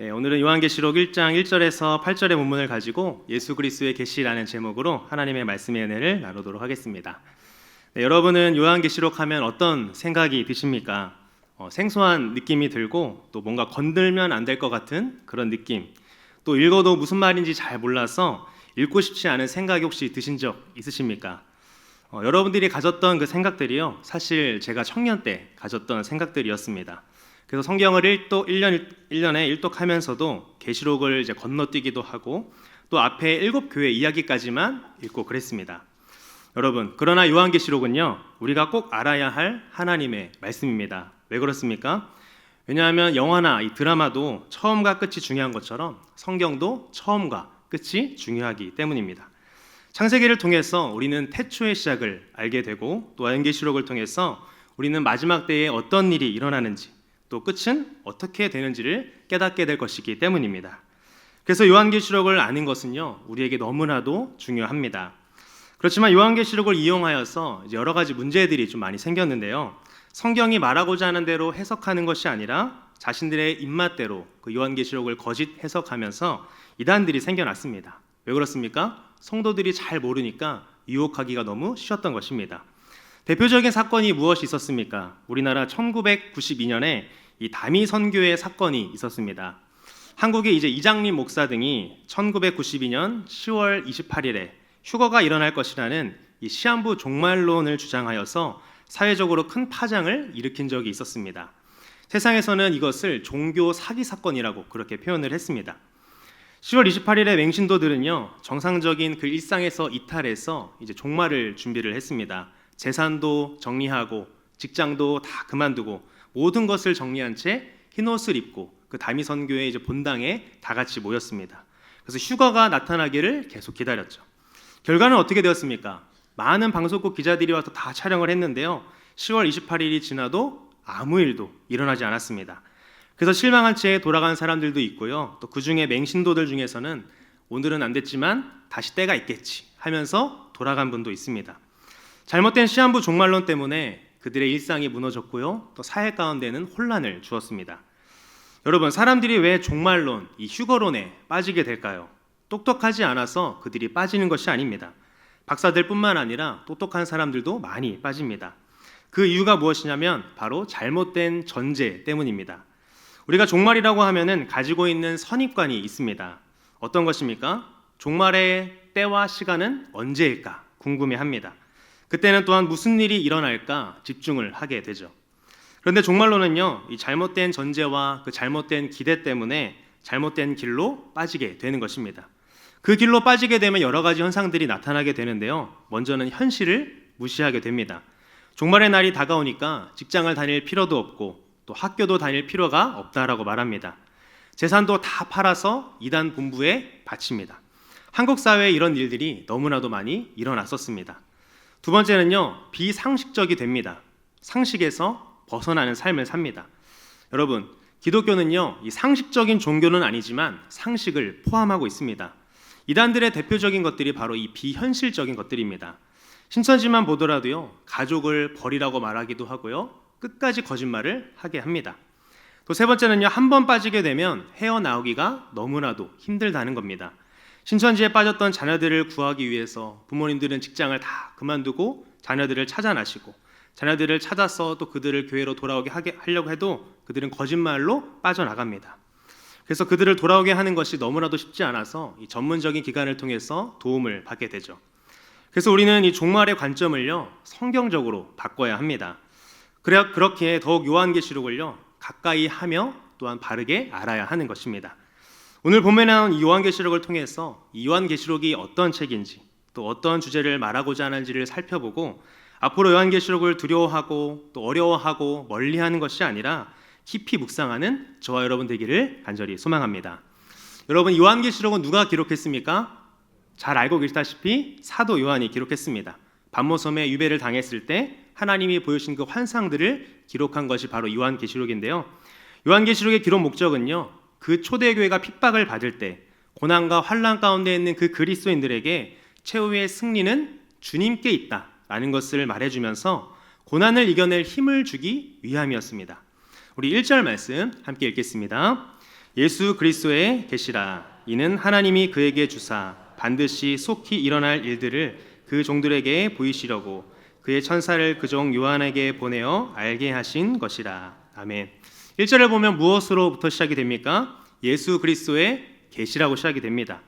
오늘은 요한계시록 1장 1절에서 8절의 본문을 가지고 예수 그리스도의 계시라는 제목으로 하나님의 말씀의 은혜를 나누도록 하겠습니다. 여러분은 요한계시록 하면 어떤 생각이 드십니까? 생소한 느낌이 들고 또 뭔가 건들면 안 될 것 같은 그런 느낌, 또 읽어도 무슨 말인지 잘 몰라서 읽고 싶지 않은 생각이 혹시 드신 적 있으십니까? 여러분들이 가졌던 그 생각들이요, 사실 제가 청년 때 가졌던 생각들이었습니다. 그래서 성경을 1년에 일독하면서도 계시록을 이제 건너뛰기도 하고 또 앞에 7교회 이야기까지만 읽고 그랬습니다. 여러분, 그러나 요한계시록은요, 우리가 꼭 알아야 할 하나님의 말씀입니다. 왜 그렇습니까? 왜냐하면 영화나 이 드라마도 처음과 끝이 중요한 것처럼 성경도 처음과 끝이 중요하기 때문입니다. 창세기를 통해서 우리는 태초의 시작을 알게 되고 또 요한계시록을 통해서 우리는 마지막 때에 어떤 일이 일어나는지 또 끝은 어떻게 되는지를 깨닫게 될 것이기 때문입니다. 그래서 요한계시록을 아는 것은요, 우리에게 너무나도 중요합니다. 그렇지만 요한계시록을 이용하여서 여러 가지 문제들이 좀 많이 생겼는데요, 성경이 말하고자 하는 대로 해석하는 것이 아니라 자신들의 입맛대로 그 요한계시록을 거짓 해석하면서 이단들이 생겨났습니다. 왜 그렇습니까? 성도들이 잘 모르니까 유혹하기가 너무 쉬웠던 것입니다. 대표적인 사건이 무엇이 있었습니까? 우리나라 1992년에 이 다미 선교회 사건이 있었습니다. 한국의 이제 이장림 목사 등이 1992년 10월 28일에 휴거가 일어날 것이라는 이 시한부 종말론을 주장하여서 사회적으로 큰 파장을 일으킨 적이 있었습니다. 세상에서는 이것을 종교 사기 사건이라고 그렇게 표현을 했습니다. 10월 28일에 맹신도들은요, 정상적인 그 일상에서 이탈해서 이제 종말을 준비를 했습니다. 재산도 정리하고 직장도 다 그만두고 모든 것을 정리한 채 흰옷을 입고 그 다미 선교회 이제 본당에 다 같이 모였습니다. 그래서 휴거가 나타나기를 계속 기다렸죠. 결과는 어떻게 되었습니까? 많은 방송국 기자들이 와서 다 촬영을 했는데요, 10월 28일이 지나도 아무 일도 일어나지 않았습니다. 그래서 실망한 채 돌아간 사람들도 있고요, 또 그중에 맹신도들 중에서는 오늘은 안 됐지만 다시 때가 있겠지 하면서 돌아간 분도 있습니다. 잘못된 시한부 종말론 때문에 그들의 일상이 무너졌고요, 또 사회 가운데는 혼란을 주었습니다. 여러분, 사람들이 왜 종말론, 이 휴거론에 빠지게 될까요? 똑똑하지 않아서 그들이 빠지는 것이 아닙니다. 박사들 뿐만 아니라 똑똑한 사람들도 많이 빠집니다. 그 이유가 무엇이냐면 바로 잘못된 전제 때문입니다. 우리가 종말이라고 하면은 가지고 있는 선입관이 있습니다. 어떤 것입니까? 종말의 때와 시간은 언제일까 궁금해합니다. 그때는 또한 무슨 일이 일어날까 집중을 하게 되죠. 그런데 종말론은요, 이 잘못된 전제와 그 잘못된 기대 때문에 잘못된 길로 빠지게 되는 것입니다. 그 길로 빠지게 되면 여러 가지 현상들이 나타나게 되는데요, 먼저는 현실을 무시하게 됩니다. 종말의 날이 다가오니까 직장을 다닐 필요도 없고 또 학교도 다닐 필요가 없다라고 말합니다. 재산도 다 팔아서 이단 본부에 바칩니다. 한국 사회에 이런 일들이 너무나도 많이 일어났었습니다. 두 번째는요, 비상식적이 됩니다. 상식에서 벗어나는 삶을 삽니다. 여러분, 기독교는요, 이 상식적인 종교는 아니지만 상식을 포함하고 있습니다. 이단들의 대표적인 것들이 바로 이 비현실적인 것들입니다. 신천지만 보더라도요, 가족을 버리라고 말하기도 하고요, 끝까지 거짓말을 하게 합니다. 또 세 번째는요, 한 번 빠지게 되면 헤어나오기가 너무나도 힘들다는 겁니다. 신천지에 빠졌던 자녀들을 구하기 위해서 부모님들은 직장을 다 그만두고 자녀들을 찾아나시고, 자녀들을 찾아서 또 그들을 교회로 돌아오게 하려고 해도 그들은 거짓말로 빠져나갑니다. 그래서 그들을 돌아오게 하는 것이 너무나도 쉽지 않아서 이 전문적인 기관을 통해서 도움을 받게 되죠. 그래서 우리는 이 종말의 관점을요, 성경적으로 바꿔야 합니다. 그래야 그렇게 더욱 요한계시록을요, 가까이 하며 또한 바르게 알아야 하는 것입니다. 오늘 본문에 나온 이 요한계시록을 통해서 이 요한계시록이 어떤 책인지 또 어떤 주제를 말하고자 하는지를 살펴보고 앞으로 요한계시록을 두려워하고 또 어려워하고 멀리하는 것이 아니라 깊이 묵상하는 저와 여러분 되기를 간절히 소망합니다. 여러분, 요한계시록은 누가 기록했습니까? 잘 알고 계시다시피 사도 요한이 기록했습니다. 반모섬에 유배를 당했을 때 하나님이 보여주신 그 환상들을 기록한 것이 바로 요한계시록인데요, 요한계시록의 기록 목적은요, 그 초대교회가 핍박을 받을 때 고난과 환난 가운데 있는 그 그리스도인들에게 최후의 승리는 주님께 있다라는 것을 말해주면서 고난을 이겨낼 힘을 주기 위함이었습니다. 우리 1절 말씀 함께 읽겠습니다. 예수 그리스도의 계시라. 이는 하나님이 그에게 주사 반드시 속히 일어날 일들을 그 종들에게 보이시려고 그의 천사를 그 종 요한에게 보내어 알게 하신 것이라. 아멘. 1절을 보면 무엇으로부터 시작이 됩니까? 예수 그리스도의 계시라고 시작이 됩니다.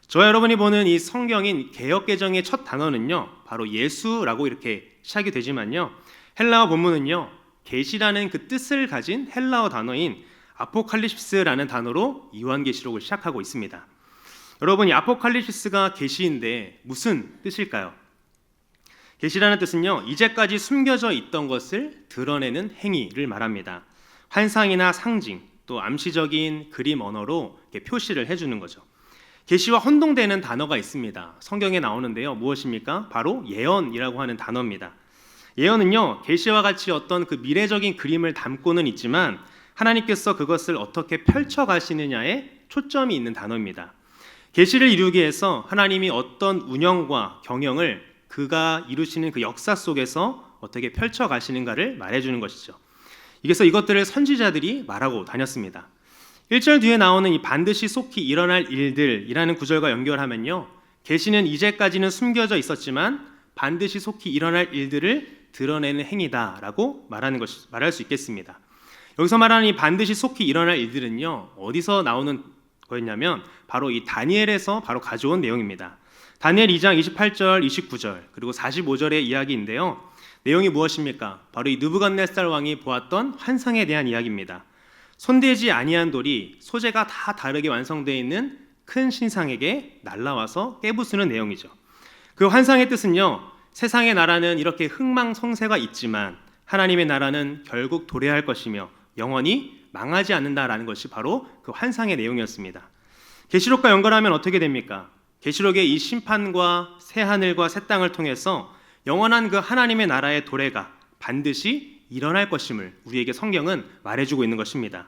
저와 여러분이 보는 이 성경인 개역개정의 첫 단어는요, 바로 예수라고 이렇게 시작이 되지만요, 헬라어 본문은요, 계시라는 그 뜻을 가진 헬라어 단어인 아포칼립시스라는 단어로 요한계시록을 시작하고 있습니다. 여러분, 이 아포칼립시스가 계시인데 무슨 뜻일까요? 계시라는 뜻은요, 이제까지 숨겨져 있던 것을 드러내는 행위를 말합니다. 환상이나 상징, 또 암시적인 그림 언어로 이렇게 표시를 해주는 거죠. 계시와 혼동되는 단어가 있습니다. 성경에 나오는데요, 무엇입니까? 바로 예언이라고 하는 단어입니다. 예언은요, 계시와 같이 어떤 그 미래적인 그림을 담고는 있지만 하나님께서 그것을 어떻게 펼쳐 가시느냐에 초점이 있는 단어입니다. 계시를 이루기 위해서 하나님이 어떤 운영과 경영을 그가 이루시는 그 역사 속에서 어떻게 펼쳐 가시는가를 말해주는 것이죠. 그래서 이것들을 선지자들이 말하고 다녔습니다. 1절 뒤에 나오는 이 반드시 속히 일어날 일들이라는 구절과 연결하면요, 계시는 이제까지는 숨겨져 있었지만 반드시 속히 일어날 일들을 드러내는 행위다라고 말할 수 있겠습니다. 여기서 말하는 이 반드시 속히 일어날 일들은요, 어디서 나오는 거였냐면 바로 이 다니엘에서 바로 가져온 내용입니다. 다니엘 2장 28절, 29절 그리고 45절의 이야기인데요, 내용이 무엇입니까? 바로 이 느부갓네살 왕이 보았던 환상에 대한 이야기입니다. 손대지 아니한 돌이 소재가 다 다르게 완성되어 있는 큰 신상에게 날라와서 깨부수는 내용이죠. 그 환상의 뜻은요, 세상의 나라는 이렇게 흥망성쇠가 있지만 하나님의 나라는 결국 도래할 것이며 영원히 망하지 않는다라는 것이 바로 그 환상의 내용이었습니다. 계시록과 연결하면 어떻게 됩니까? 계시록의 이 심판과 새 하늘과 새 땅을 통해서 영원한 그 하나님의 나라의 도래가 반드시 일어날 것임을 우리에게 성경은 말해주고 있는 것입니다.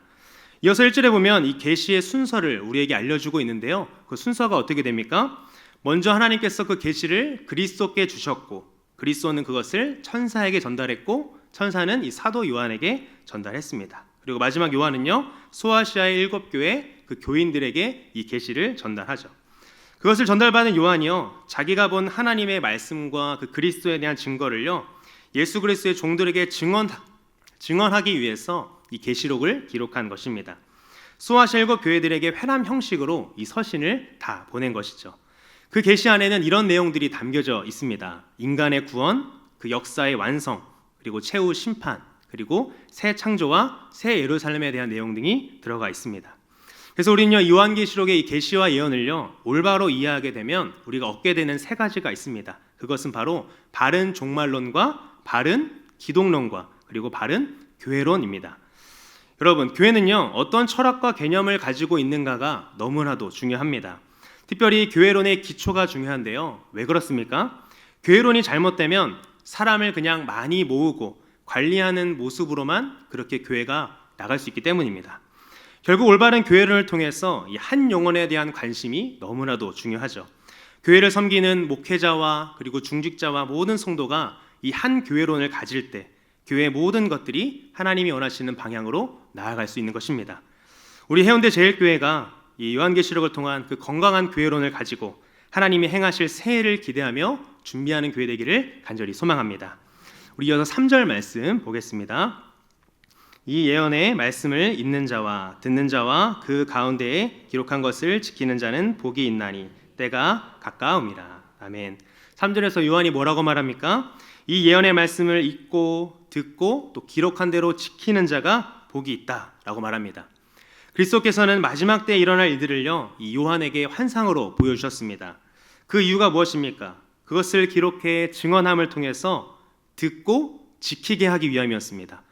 이어서 1절에 보면 이 계시의 순서를 우리에게 알려주고 있는데요, 그 순서가 어떻게 됩니까? 먼저 하나님께서 그 계시를 그리스도께 주셨고 그리스도는 그것을 천사에게 전달했고 천사는 이 사도 요한에게 전달했습니다. 그리고 마지막 요한은요, 소아시아의 7교회 그 교인들에게 이 계시를 전달하죠. 그것을 전달받은 요한이요, 자기가 본 하나님의 말씀과 그 그리스도에 대한 증거를요, 예수 그리스도의 종들에게 증언하기 위해서 이 계시록을 기록한 것입니다. 소아시아 7교회들에게 회람 형식으로 이 서신을 다 보낸 것이죠. 그 계시 안에는 이런 내용들이 담겨져 있습니다. 인간의 구원, 그 역사의 완성, 그리고 최후 심판, 그리고 새 창조와 새 예루살렘에 대한 내용 등이 들어가 있습니다. 그래서 우리는요, 요한계시록의 이 계시와 예언을요, 올바로 이해하게 되면 우리가 얻게 되는 세 가지가 있습니다. 그것은 바로 바른 종말론과 바른 기독론과 그리고 바른 교회론입니다. 여러분, 교회는요, 어떤 철학과 개념을 가지고 있는가가 너무나도 중요합니다. 특별히 교회론의 기초가 중요한데요, 왜 그렇습니까? 교회론이 잘못되면 사람을 그냥 많이 모으고 관리하는 모습으로만 그렇게 교회가 나갈 수 있기 때문입니다. 결국 올바른 교회론을 통해서 이 한 영혼에 대한 관심이 너무나도 중요하죠. 교회를 섬기는 목회자와 그리고 중직자와 모든 성도가 이 한 교회론을 가질 때 교회의 모든 것들이 하나님이 원하시는 방향으로 나아갈 수 있는 것입니다. 우리 해운대 제일교회가 이 요한계시록을 통한 그 건강한 교회론을 가지고 하나님이 행하실 새해를 기대하며 준비하는 교회 되기를 간절히 소망합니다. 우리 이어서 3절 말씀 보겠습니다. 이 예언의 말씀을 읽는 자와 듣는 자와 그 가운데에 기록한 것을 지키는 자는 복이 있나니 때가 가까움이라. 아멘. 3절에서 요한이 뭐라고 말합니까? 이 예언의 말씀을 읽고 듣고 또 기록한 대로 지키는 자가 복이 있다라고 말합니다. 그리스도께서는 마지막 때에 일어날 일들을요, 이 요한에게 환상으로 보여주셨습니다. 그 이유가 무엇입니까? 그것을 기록해 증언함을 통해서 듣고 지키게 하기 위함이었습니다.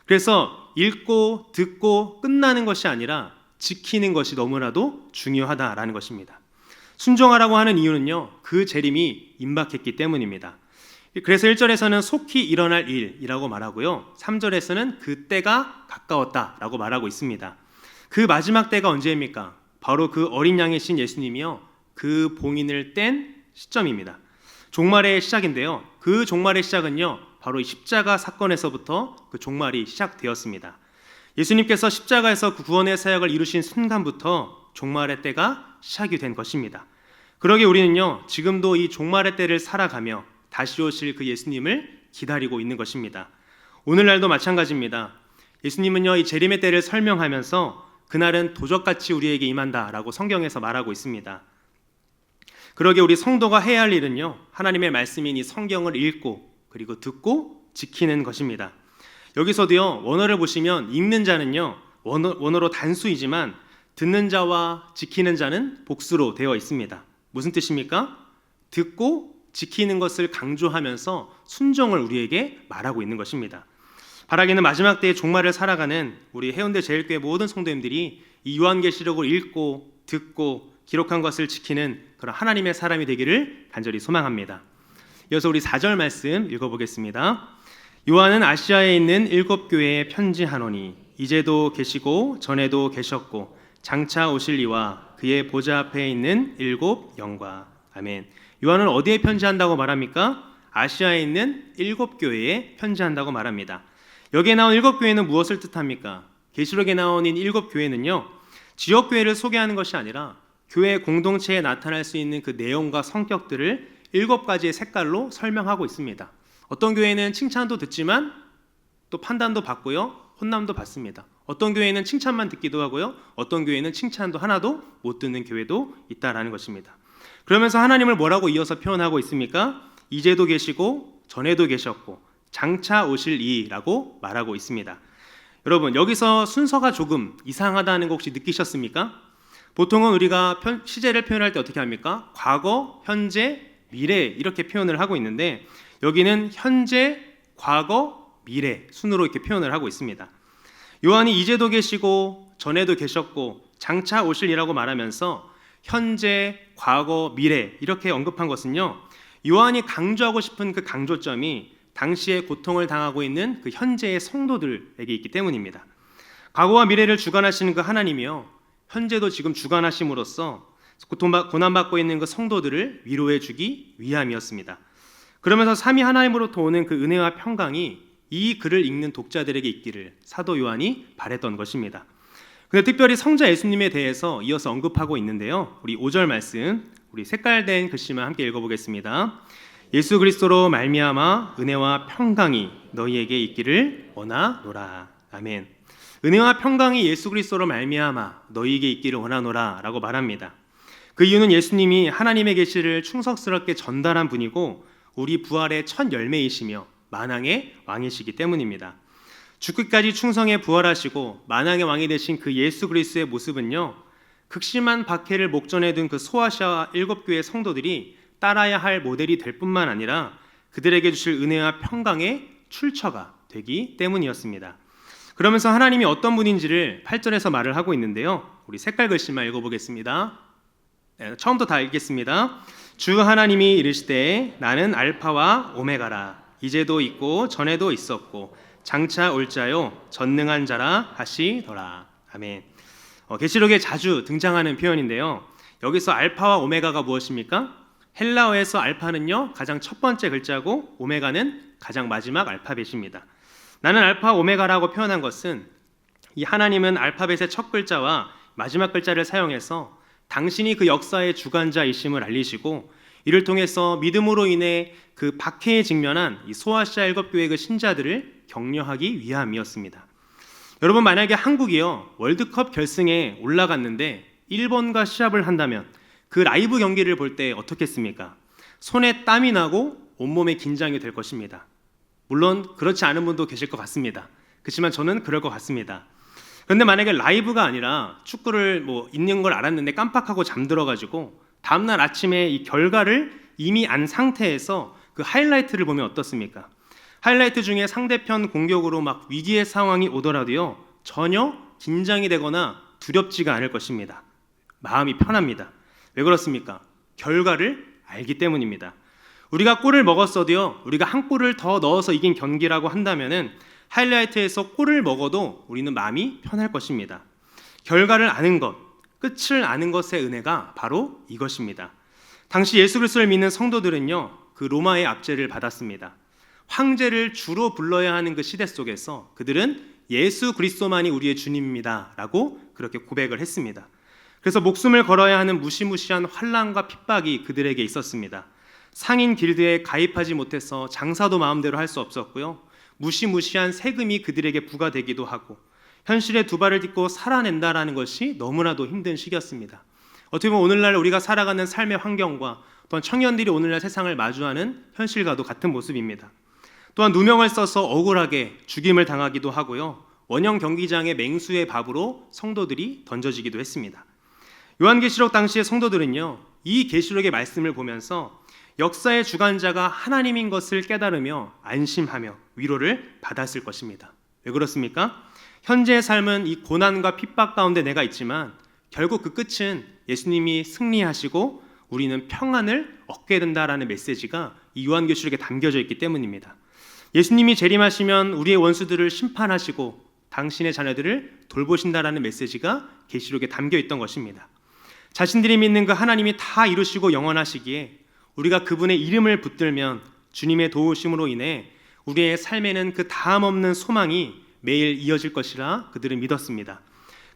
그래서 읽고 듣고 끝나는 것이 아니라 지키는 것이 너무나도 중요하다라는 것입니다. 순종하라고 하는 이유는요, 그 재림이 임박했기 때문입니다. 그래서 1절에서는 속히 일어날 일이라고 말하고요, 3절에서는 그 때가 가까웠다라고 말하고 있습니다. 그 마지막 때가 언제입니까? 바로 그 어린 양이신 예수님이요, 그 봉인을 뗀 시점입니다. 종말의 시작인데요, 그 종말의 시작은요, 바로 이 십자가 사건에서부터 그 종말이 시작되었습니다. 예수님께서 십자가에서 그 구원의 사역을 이루신 순간부터 종말의 때가 시작이 된 것입니다. 그러기에 우리는요, 지금도 이 종말의 때를 살아가며 다시 오실 그 예수님을 기다리고 있는 것입니다. 오늘날도 마찬가지입니다. 예수님은요, 이 재림의 때를 설명하면서 그날은 도적같이 우리에게 임한다라고 성경에서 말하고 있습니다. 그러기에 우리 성도가 해야 할 일은요, 하나님의 말씀인 이 성경을 읽고 그리고 듣고 지키는 것입니다. 여기서도요, 원어를 보시면 읽는 자는요, 원어로 단수이지만 듣는 자와 지키는 자는 복수로 되어 있습니다. 무슨 뜻입니까? 듣고 지키는 것을 강조하면서 순종을 우리에게 말하고 있는 것입니다. 바라기는 마지막 때의 종말을 살아가는 우리 해운대 제일교회 모든 성도님들이 이 요한계시록을 읽고 듣고 기록한 것을 지키는 그런 하나님의 사람이 되기를 간절히 소망합니다. 이어서 우리 4절 말씀 읽어보겠습니다. 요한은 아시아에 있는 7교회에 편지하노니 이제도 계시고 전에도 계셨고 장차 오실 이와 그의 보좌 앞에 있는 7 영과. 아멘. 요한은 어디에 편지한다고 말합니까? 아시아에 있는 7교회에 편지한다고 말합니다. 여기에 나온 7교회는 무엇을 뜻합니까? 계시록에 나온 이 7교회는요, 지역교회를 소개하는 것이 아니라 교회 공동체에 나타날 수 있는 그 내용과 성격들을 7가지의 색깔로 설명하고 있습니다. 어떤 교회는 칭찬도 듣지만 또 판단도 받고요, 혼남도 받습니다. 어떤 교회는 칭찬만 듣기도 하고요, 어떤 교회는 칭찬도 하나도 못 듣는 교회도 있다라는 것입니다. 그러면서 하나님을 뭐라고 이어서 표현하고 있습니까? 이제도 계시고 전에도 계셨고 장차 오실 이라고 말하고 있습니다. 여러분, 여기서 순서가 조금 이상하다는 거 혹시 느끼셨습니까? 보통은 우리가 시제를 표현할 때 어떻게 합니까? 과거, 현재, 미래 이렇게 표현을 하고 있는데 여기는 현재, 과거, 미래 순으로 이렇게 표현을 하고 있습니다. 요한이 이제도 계시고 전에도 계셨고 장차 오실이라고 말하면서 현재, 과거, 미래 이렇게 언급한 것은요, 요한이 강조하고 싶은 그 강조점이 당시에 고통을 당하고 있는 그 현재의 성도들에게 있기 때문입니다. 과거와 미래를 주관하시는 그 하나님이요, 현재도 지금 주관하심으로써 고난받고 있는 그 성도들을 위로해 주기 위함이었습니다. 그러면서 삼위 하나님으로부터 오는 그 은혜와 평강이 이 글을 읽는 독자들에게 있기를 사도 요한이 바랬던 것입니다. 근데 특별히 성자 예수님에 대해서 이어서 언급하고 있는데요, 우리 5절 말씀, 우리 색깔된 글씨만 함께 읽어보겠습니다. 예수 그리스도로 말미암아 은혜와 평강이 너희에게 있기를 원하노라. 아멘. 은혜와 평강이 예수 그리스도로 말미암아 너희에게 있기를 원하노라 라고 말합니다. 그 이유는 예수님이 하나님의 계시를 충성스럽게 전달한 분이고 우리 부활의 첫 열매이시며 만왕의 왕이시기 때문입니다. 죽기까지 충성에 부활하시고 만왕의 왕이 되신 그 예수 그리스도의 모습은요, 극심한 박해를 목전에 둔 그 소아시아 7교회 성도들이 따라야 할 모델이 될 뿐만 아니라 그들에게 주실 은혜와 평강의 출처가 되기 때문이었습니다. 그러면서 하나님이 어떤 분인지를 8절에서 말을 하고 있는데요, 우리 색깔 글씨만 읽어보겠습니다. 네, 처음부터 다 읽겠습니다. 주 하나님이 이르시되 나는 알파와 오메가라. 이제도 있고 전에도 있었고 장차 올 자요 전능한 자라 하시더라. 아멘. 계시록에 자주 등장하는 표현인데요, 여기서 알파와 오메가가 무엇입니까? 헬라어에서 알파는요, 가장 첫 번째 글자고 오메가는 가장 마지막 알파벳입니다. 나는 알파 오메가라고 표현한 것은 이 하나님은 알파벳의 첫 글자와 마지막 글자를 사용해서 당신이 그 역사의 주관자이심을 알리시고 이를 통해서 믿음으로 인해 그 박해에 직면한 이 소아시아 7교회 그 신자들을 격려하기 위함이었습니다. 여러분, 만약에 한국이요 월드컵 결승에 올라갔는데 일본과 시합을 한다면 그 라이브 경기를 볼 때 어떻겠습니까? 손에 땀이 나고 온몸에 긴장이 될 것입니다. 물론 그렇지 않은 분도 계실 것 같습니다. 그렇지만 저는 그럴 것 같습니다. 그런데 만약에 라이브가 아니라 축구를 있는 걸 알았는데 깜빡하고 잠들어가지고 다음날 아침에 이 결과를 이미 안 상태에서 그 하이라이트를 보면 어떻습니까? 하이라이트 중에 상대편 공격으로 막 위기의 상황이 오더라도요, 전혀 긴장이 되거나 두렵지가 않을 것입니다. 마음이 편합니다. 왜 그렇습니까? 결과를 알기 때문입니다. 우리가 골을 먹었어도요, 우리가 한 골을 더 넣어서 이긴 경기라고 한다면은 하이라이트에서 골을 먹어도 우리는 마음이 편할 것입니다. 결과를 아는 것, 끝을 아는 것의 은혜가 바로 이것입니다. 당시 예수 그리스도를 믿는 성도들은요, 그 로마의 압제를 받았습니다. 황제를 주로 불러야 하는 그 시대 속에서 그들은 예수 그리스도만이 우리의 주님입니다라고 그렇게 고백을 했습니다. 그래서 목숨을 걸어야 하는 무시무시한 환난과 핍박이 그들에게 있었습니다. 상인 길드에 가입하지 못해서 장사도 마음대로 할 수 없었고요. 무시무시한 세금이 그들에게 부과되기도 하고 현실에 두 발을 딛고 살아낸다라는 것이 너무나도 힘든 시기였습니다. 어떻게 보면 오늘날 우리가 살아가는 삶의 환경과 또한 청년들이 오늘날 세상을 마주하는 현실과도 같은 모습입니다. 또한 누명을 써서 억울하게 죽임을 당하기도 하고요. 원형 경기장의 맹수의 밥으로 성도들이 던져지기도 했습니다. 요한계시록 당시의 성도들은요, 이 계시록의 말씀을 보면서 역사의 주관자가 하나님인 것을 깨달으며 안심하며 위로를 받았을 것입니다. 왜 그렇습니까? 현재의 삶은 이 고난과 핍박 가운데 내가 있지만 결국 그 끝은 예수님이 승리하시고 우리는 평안을 얻게 된다라는 메시지가 이 요한계시록에 담겨져 있기 때문입니다. 예수님이 재림하시면 우리의 원수들을 심판하시고 당신의 자녀들을 돌보신다라는 메시지가 계시록에 담겨 있던 것입니다. 자신들이 믿는 그 하나님이 다 이루시고 영원하시기에 우리가 그분의 이름을 붙들면 주님의 도우심으로 인해 우리의 삶에는 그 다음 없는 소망이 매일 이어질 것이라 그들은 믿었습니다.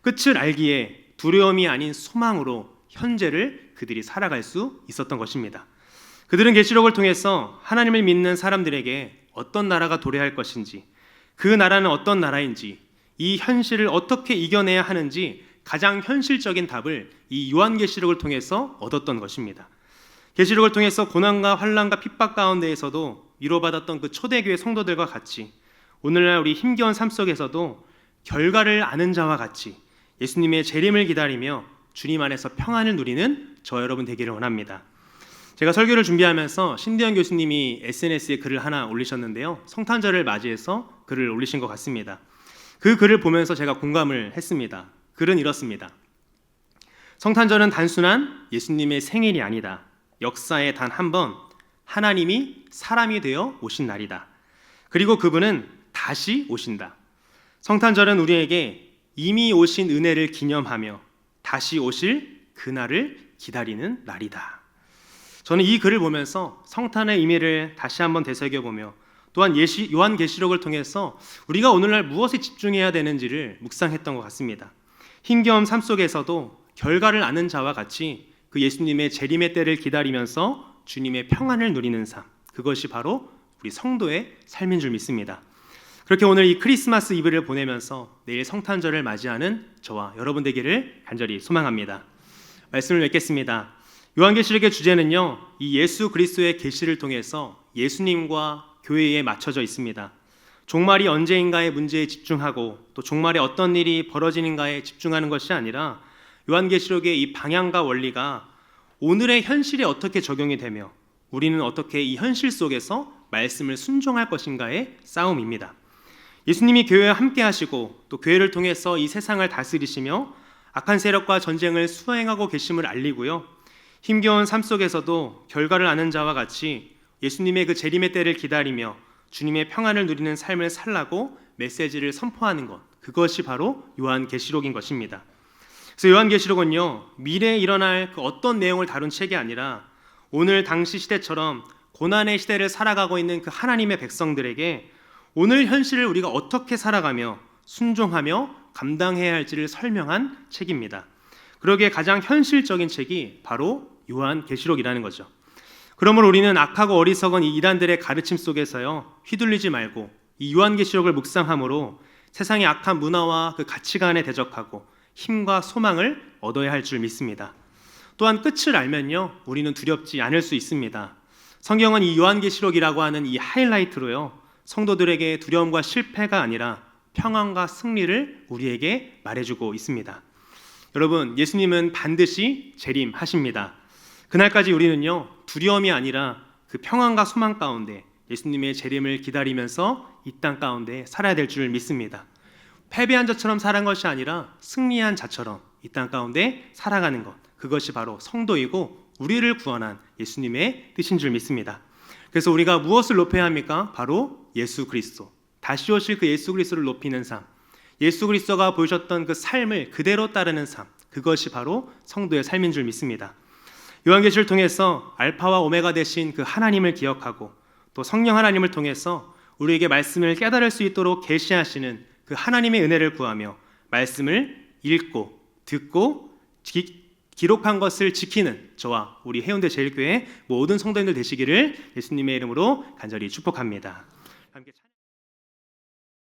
끝을 알기에 두려움이 아닌 소망으로 현재를 그들이 살아갈 수 있었던 것입니다. 그들은 계시록을 통해서 하나님을 믿는 사람들에게 어떤 나라가 도래할 것인지, 그 나라는 어떤 나라인지, 이 현실을 어떻게 이겨내야 하는지 가장 현실적인 답을 이 요한계시록을 통해서 얻었던 것입니다. 계시록을 통해서 고난과 환난과 핍박 가운데에서도 위로받았던 그 초대교회 성도들과 같이 오늘날 우리 힘겨운 삶 속에서도 결과를 아는 자와 같이 예수님의 재림을 기다리며 주님 안에서 평안을 누리는 저 여러분 되기를 원합니다. 제가 설교를 준비하면서 신대현 교수님이 SNS에 글을 하나 올리셨는데요. 성탄절을 맞이해서 글을 올리신 것 같습니다. 그 글을 보면서 제가 공감을 했습니다. 글은 이렇습니다. 성탄절은 단순한 예수님의 생일이 아니다. 역사에 단 한 번 하나님이 사람이 되어 오신 날이다. 그리고 그분은 다시 오신다. 성탄절은 우리에게 이미 오신 은혜를 기념하며 다시 오실 그날을 기다리는 날이다. 저는 이 글을 보면서 성탄의 의미를 다시 한번 되새겨보며 또한 요한계시록을 통해서 우리가 오늘날 무엇에 집중해야 되는지를 묵상했던 것 같습니다. 힘겨운 삶 속에서도 결과를 아는 자와 같이 그 예수님의 재림의 때를 기다리면서 주님의 평안을 누리는 삶, 그것이 바로 우리 성도의 삶인 줄 믿습니다. 그렇게 오늘 이 크리스마스 이브를 보내면서 내일 성탄절을 맞이하는 저와 여러분 되기를 간절히 소망합니다. 말씀을 맺겠습니다. 요한계시록의 주제는요, 이 예수 그리스도의 계시를 통해서 예수님과 교회에 맞춰져 있습니다. 종말이 언제인가의 문제에 집중하고 또 종말에 어떤 일이 벌어지는가에 집중하는 것이 아니라 요한계시록의 이 방향과 원리가 오늘의 현실에 어떻게 적용이 되며 우리는 어떻게 이 현실 속에서 말씀을 순종할 것인가의 싸움입니다. 예수님이 교회와 함께 하시고 또 교회를 통해서 이 세상을 다스리시며 악한 세력과 전쟁을 수행하고 계심을 알리고요. 힘겨운 삶 속에서도 결과를 아는 자와 같이 예수님의 그 재림의 때를 기다리며 주님의 평안을 누리는 삶을 살라고 메시지를 선포하는 것, 그것이 바로 요한계시록인 것입니다. 그래서 요한계시록은요, 미래에 일어날 그 어떤 내용을 다룬 책이 아니라 오늘 당시 시대처럼 고난의 시대를 살아가고 있는 그 하나님의 백성들에게 오늘 현실을 우리가 어떻게 살아가며 순종하며 감당해야 할지를 설명한 책입니다. 그러기에 가장 현실적인 책이 바로 요한계시록이라는 거죠. 그러므로 우리는 악하고 어리석은 이 이단들의 가르침 속에서요, 휘둘리지 말고 이 요한계시록을 묵상함으로 세상의 악한 문화와 그 가치관에 대적하고 힘과 소망을 얻어야 할 줄 믿습니다. 또한 끝을 알면요, 우리는 두렵지 않을 수 있습니다. 성경은 이 요한계시록이라고 하는 이 하이라이트로요, 성도들에게 두려움과 실패가 아니라 평안과 승리를 우리에게 말해주고 있습니다. 여러분, 예수님은 반드시 재림하십니다. 그날까지 우리는요, 두려움이 아니라 그 평안과 소망 가운데 예수님의 재림을 기다리면서 이 땅 가운데 살아야 될 줄 믿습니다. 패배한 자처럼 살아간 것이 아니라 승리한 자처럼 이 땅 가운데 살아가는 것, 그것이 바로 성도이고 우리를 구원한 예수님의 뜻인 줄 믿습니다. 그래서 우리가 무엇을 높여야 합니까? 바로 예수 그리스도, 다시 오실 그 예수 그리스도를 높이는 삶, 예수 그리스도가 보여주셨던 그 삶을 그대로 따르는 삶, 그것이 바로 성도의 삶인 줄 믿습니다. 요한계시를 통해서 알파와 오메가 되신 그 하나님을 기억하고 또 성령 하나님을 통해서 우리에게 말씀을 깨달을 수 있도록 계시하시는 그 하나님의 은혜를 구하며 말씀을 읽고 듣고 기록한 것을 지키는 저와 우리 해운대 제일교회 모든 성도님들 되시기를 예수님의 이름으로 간절히 축복합니다. 함께 찬양-